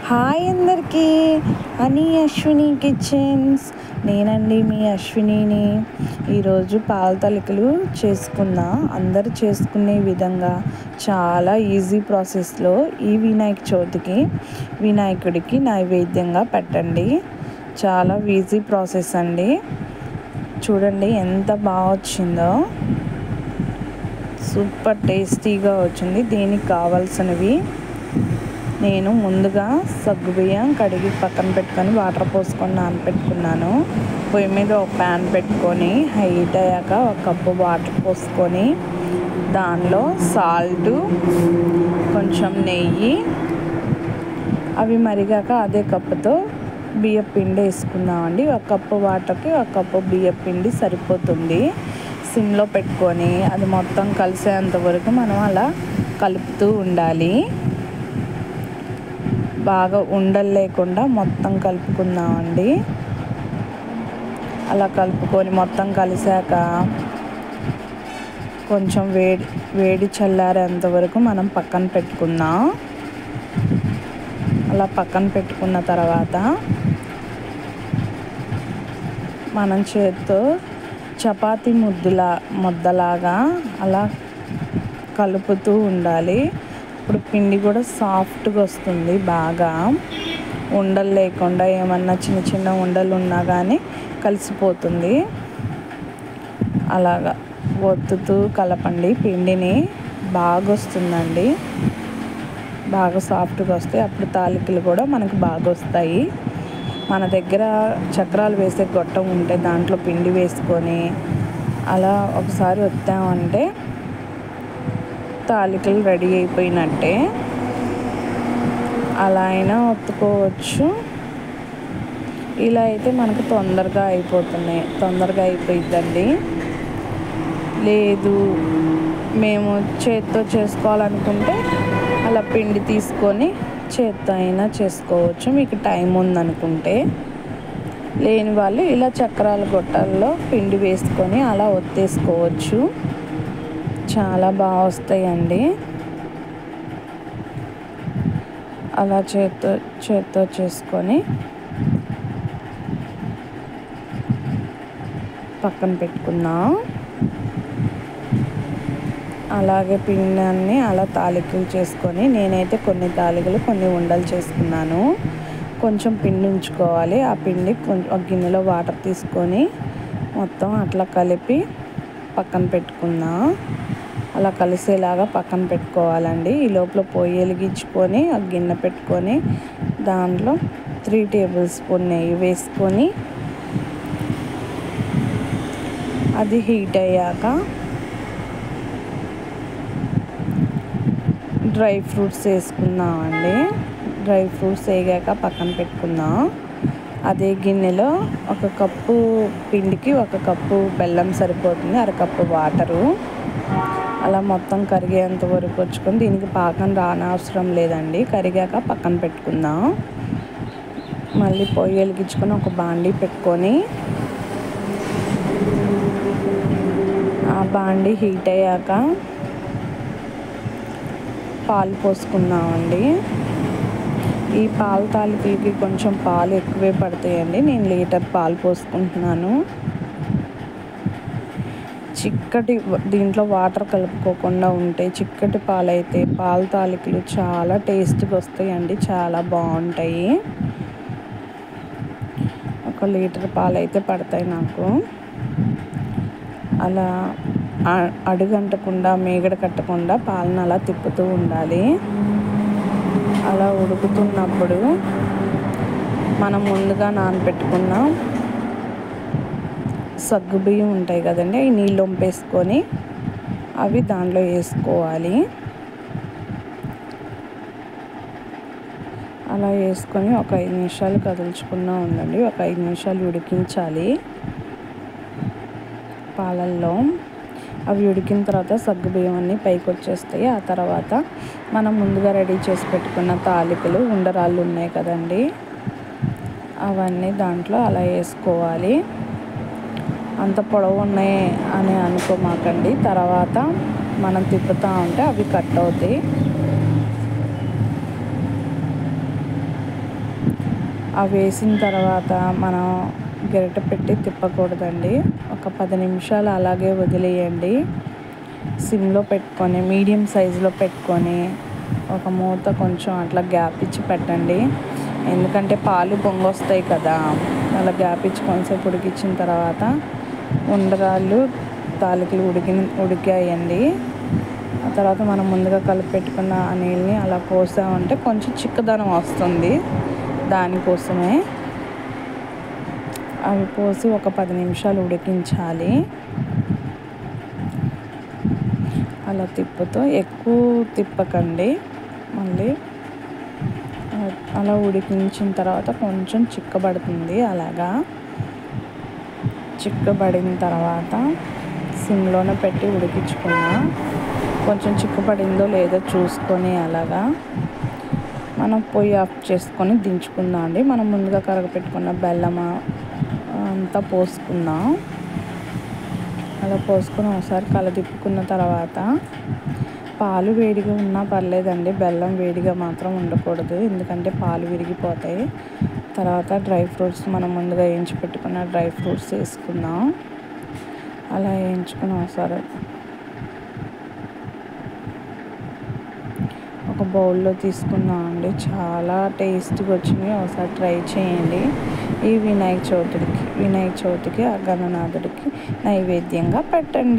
Hi అందరికీ, అని Ashwini kitchens. నేనండి మీ అశ్వినిని. ఈరోజు పాల తాలికలు చేసుకున్నా. అందరు చేసుకునే విధంగా చాలా ఈజీ ప్రాసెస్లో ఈ వినాయక చవితికి వినాయకుడికి నైవేద్యంగా పెట్టండి. చాలా ఈజీ ప్రాసెస్ అండి. చూడండి ఎంత బాగా వచ్చిందో, సూపర్ టేస్టీగా వచ్చింది. దీనికి కావాల్సినవి నేను ముందుగా సగ్గుబియ్యం కడిగి పక్కన పెట్టుకొని వాటర్ పోసుకొని నానబెట్టుకున్నాను. పొయ్యి మీద ఒక ప్యాన్ పెట్టుకొని హీట్ అయ్యాక ఒక కప్పు వాటర్ పోసుకొని దానిలో సాల్ట్, కొంచెం నెయ్యి, అవి మరిగాక అదే కప్పుతో బియ్యం పిండి వేసుకుందామండి. ఒక కప్పు వాటర్కి ఒక కప్పు బియ్యం పిండి సరిపోతుంది. సిమ్లో పెట్టుకొని అది మొత్తం కలిసేంత వరకు మనం అలా కలుపుతూ ఉండాలి. బాగా ఉండలు లేకుండా మొత్తం కలుపుకుందామండి. అలా కలుపుకొని మొత్తం కలిసాక కొంచెం వేడి చల్లారేంత వరకు మనం పక్కన పెట్టుకుందాం. అలా పక్కన పెట్టుకున్న తర్వాత మనం చేత్తో చపాతీ ముద్దలాగా అలా కలుపుతూ ఉండాలి. ఇప్పుడు పిండి కూడా సాఫ్ట్గా వస్తుంది. బాగా ఉండలు లేకుండా, ఏమన్నా చిన్న చిన్న ఉండలు ఉన్నా కానీ కలిసిపోతుంది. అలాగా ఒత్తుతూ కలపండి. పిండిని బాగా వస్తుందండి. బాగా సాఫ్ట్గా వస్తాయి. అప్పుడు తాలికలు కూడా మనకు బాగా వస్తాయి. మన దగ్గర చక్రాలు వేసే గొట్టం ఉంటే దాంట్లో పిండి వేసుకొని అలా ఒకసారి వత్తామంటే తాలికలు రెడీ అయిపోయినట్టే. అలా అయినా ఒత్తుకోవచ్చు. ఇలా అయితే మనకు తొందరగా అయిపోయిద్దండి. లేదు మేము చేత్తో చేసుకోవాలనుకుంటే అలా పిండి తీసుకొని చేత్తో అయినా చేసుకోవచ్చు, మీకు టైం ఉందనుకుంటే. లేని వాళ్ళు ఇలా చక్రాల గొట్టాల్లో పిండి వేసుకొని అలా ఒత్తేసుకోవచ్చు. చాలా బాగా వస్తాయండి. అలా చేత్తో చేసుకొని పక్కన పెట్టుకుందాం. అలాగే పిండాన్ని అలా తాలికలు చేసుకొని, నేనైతే కొన్ని తాలికలు కొన్ని ఉండలు చేసుకున్నాను. కొంచెం పిండి ఉంచుకోవాలి. ఆ పిండి కొంచెం ఒక గిన్నెలో వాటర్ తీసుకొని మొత్తం అట్లా కలిపి పక్కన పెట్టుకుందాం. అలా కలిసేలాగా పక్కన పెట్టుకోవాలండి. ఈ లోపల పొయ్యి వెలిగించుకొని ఒక గిన్నె పెట్టుకొని దాంట్లో 3 టేబుల్ స్పూన్ నెయ్యి వేసుకొని అది హీట్ అయ్యాక డ్రై ఫ్రూట్స్ వేసుకుందామండి. డ్రై ఫ్రూట్స్ వేగాక పక్కన పెట్టుకుందాం. అదే గిన్నెలో ఒక కప్పు పిండికి ఒక కప్పు బెల్లం సరిపోతుంది, అరకప్పు వాటరు. అలా మొత్తం కరిగేంత వరకు వచ్చుకొని, దీనికి పాకం రానవసరం లేదండి. కరిగాక పక్కన పెట్టుకుందాం. మళ్ళీ పొయ్యి వెలిగించుకొని ఒక బాండీ పెట్టుకొని ఆ బాండీ హీట్ అయ్యాక పాలు పోసుకుందామండి. ఈ పాల తాలికలకి కొంచెం పాలు ఎక్కువే పడతాయండి. నేను లీటర్ పాలు పోసుకుంటున్నాను. చిక్కటి, దీంట్లో వాటర్ కలుపుకోకుండా ఉంటే చిక్కటి పాలు అయితే పాల తాలికలు చాలా టేస్ట్గా వస్తాయండి. చాలా బాగుంటాయి. 1 లీటర్ పాలు అయితే పడతాయి నాకు. అలా అడుగంటకుండా, మీగడ కట్టకుండా పాలను అలా తిప్పుతూ ఉండాలి. అలా ఉడుకుతున్నప్పుడు మనం ముందుగా నానబెట్టుకున్న సగ్గుబియ్యం ఉంటాయి కదండి, అవి నీళ్ళు వంపేసుకొని అవి దాంట్లో వేసుకోవాలి. అలా వేసుకొని ఒక 5 నిమిషాలు కదుల్చుకున్నా ఉండండి. ఒక 5 నిమిషాలు ఉడికించాలి పాలల్లో. అవి ఉడికిన తర్వాత సగ్గుబియ్యం అన్నీ పైకి వచ్చేస్తాయి. ఆ తర్వాత మనం ముందుగా రెడీ చేసి పెట్టుకున్న తాలికలు, ఉండరాళ్ళు ఉన్నాయి కదండి, అవన్నీ దాంట్లో అలా వేసుకోవాలి. అంత పొడవు ఉన్నాయి అని అనుకోమాకండి. తర్వాత మనం తిప్పుతూ ఉంటే అవి కట్ అవుతాయి. అవి వేసిన తర్వాత మనం గరిటె పెట్టి తిప్పకూడదండి. ఒక 10 నిమిషాలు అలాగే వదిలేయండి. సిమ్లో పెట్టుకొని మీడియం సైజులో పెట్టుకొని ఒక మూత కొంచెం అట్లా గ్యాప్ ఇచ్చి పెట్టండి. ఎందుకంటే పాలు పొంగొస్తాయి కదా, అలా గ్యాప్ ఇచ్చి కొంచెంసేపు ఉడికించిన తర్వాత ఉండరాళ్ళు తాలికలు ఉడికాయండి. ఆ తర్వాత మనం ముందుగా కలిపి పెట్టుకున్న ఆ నీళ్ళని అలా పోసామంటే కొంచెం చిక్కదనం వస్తుంది. దానికోసమే అవి పోసి ఒక 10 నిమిషాలు ఉడికించాలి. అలా తిప్పుతూ ఎక్కువ తిప్పకండి. మళ్ళీ అలా ఉడికించిన తర్వాత కొంచెం చిక్కబడుతుంది. అలాగా చిక్కబడిన తర్వాత సిమ్లోనే పెట్టి ఉడికించుకున్నా. కొంచెం చిక్కబడిందో లేదో చూసుకొని అలాగా మనం పొయ్యి ఆఫ్ చేసుకొని దించుకుందాం అండి. మనం ముందుగా కరగపెట్టుకున్న బెల్లం అంతా పోసుకుందాం. అలా పోసుకొని ఒకసారి కలదిప్పుకున్న తర్వాత పాలు వేడిగా ఉన్నా పర్లేదండి, బెల్లం వేడిగా మాత్రం ఉండకూడదు, ఎందుకంటే పాలు విరిగిపోతాయి. తర్వాత డ్రై ఫ్రూట్స్ మనం ముందుగా వేయించి పెట్టుకున్న డ్రై ఫ్రూట్స్ వేసుకుందాం. అలా వేయించుకుని ఒకసారి ఒక బౌల్లో తీసుకుందాం అండి. చాలా టేస్టీగా వచ్చినాయి. ఒకసారి ట్రై చేయండి. ఈ వినాయక చవితికి ఆ గణనాథుడికి నైవేద్యంగా పెట్టండి.